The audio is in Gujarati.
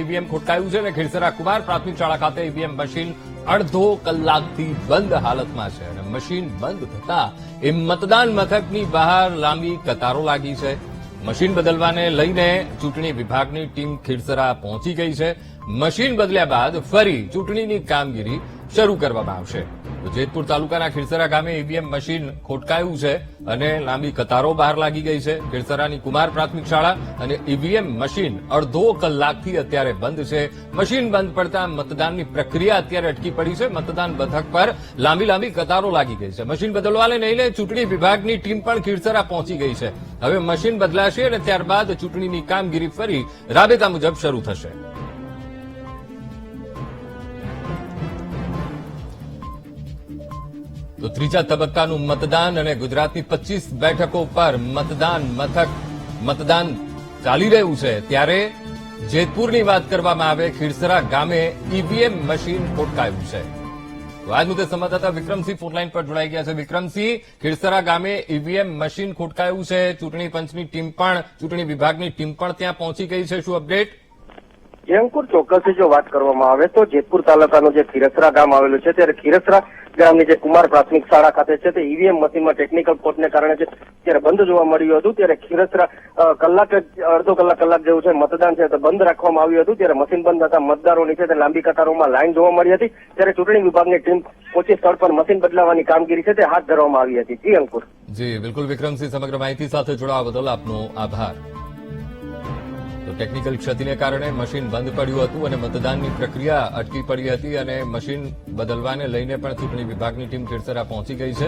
ઈવીએમ ખોટકાયું છે અને ખીરસરા કુમાર પ્રાથમિક શાળા ખાતે ઈવીએમ મશીન અડધો કલાકથી બંધ હાલતમાં છે અને મશીન બંધ થતા એ મતદાન મથકની બહાર લાંબી કતારો લાગી છે. મશીન બદલવાને લઈને ચૂંટણી વિભાગની ટીમ ખીરસરા પહોંચી ગઈ છે. મશીન બદલ્યા બાદ ફરી ચૂંટણીની કામગીરી શરૂ કરવામાં આવશે. જેતપુર તાલુકાના ખીરસરા ગામે ઈવીએમ મશીન ખોટકાયું છે અને લાંબી કતારો બહાર લાગી ગઈ છે. ખીરસરાની કુમાર પ્રાથમિક શાળા અને ઈવીએમ મશીન અડધો કલાકથી અત્યારે બંધ છે. મશીન બંધ પડતા મતદાનની પ્રક્રિયા અત્યારે અટકી પડી છે. મતદાન મથક પર લાંબી કતારો લાગી ગઈ છે. મશીન બદલવાને લઈને ચૂંટણી વિભાગની ટીમ પણ ખીરસરા પહોંચી ગઈ છે. હવે મશીન બદલાશે અને ત્યારબાદ ચૂંટણીની કામગીરી ફરી રાબેતા મુજબ શરૂ થશે. તો ત્રીજા તબક્કાનું મતદાન અને ગુજરાતની 25 બેઠકો પર મતદાન ચાલી રહ્યું છે ત્યારે જેતપુરની વાત કરવામાં આવે ખીરસરા ગામે ઈવીએમ મશીન ખોટકાયું છે. તો આજ મુદ્દે સંવાદદાતા વિક્રમસિંહ ફોનલાઈન પર જોડાઈ ગયા છે. વિક્રમસિંહ, ખીરસરા ગામે ઈવીએમ મશીન ખોટકાયું છે. ચૂંટણી પંચની ટીમ પણ ચૂંટણી વિભાગની ટીમ પણ ત્યાં પહોંચી ગઈ છે. શું અપડેટ? અંકુર, ચોક્કસથી જો વાત કરવામાં આવે તો જેતપુર તાલુકાનું જે ખીરસરા ગામ આવેલું છે ત્યારે ખીરસરા ગામની જે કુમાર પ્રાથમિક શાળા ખાતે છે તે ઈવીએમ મશીનમાં ટેકનિકલ ફોલ્ટને કારણે ત્યારે બંધ જોવા મળ્યું હતું. ત્યારે ખીરસરા અડધો કલાક જેવું છે મતદાન છે તો બંધ રાખવામાં આવ્યું હતું. ત્યારે મશીન બંધ થતા મતદારોની છે તે લાંબી કતારોમાં લાઈન જોવા મળી હતી. ત્યારે ચૂંટણી વિભાગની ટીમ પહોંચી સ્થળ પર મશીન બદલાવવાની કામગીરી છે તે હાથ ધરવામાં આવી હતી. જી અંકુર. જી બિલકુલ વિક્રમસિંહ, સમગ્ર માહિતી સાથે જોડાવા બદલ આપનો આભાર. તો ટેકનિકલ ક્ષતિને કારણે મશીન બંધ પડ્યું હતું અને મતદાનની પ્રક્રિયા અટકી પડી હતી અને મશીન બદલવાને લઈને પણ ચૂંટણી વિભાગની ટીમ ખીરસરા પહોંચી ગઈ છે.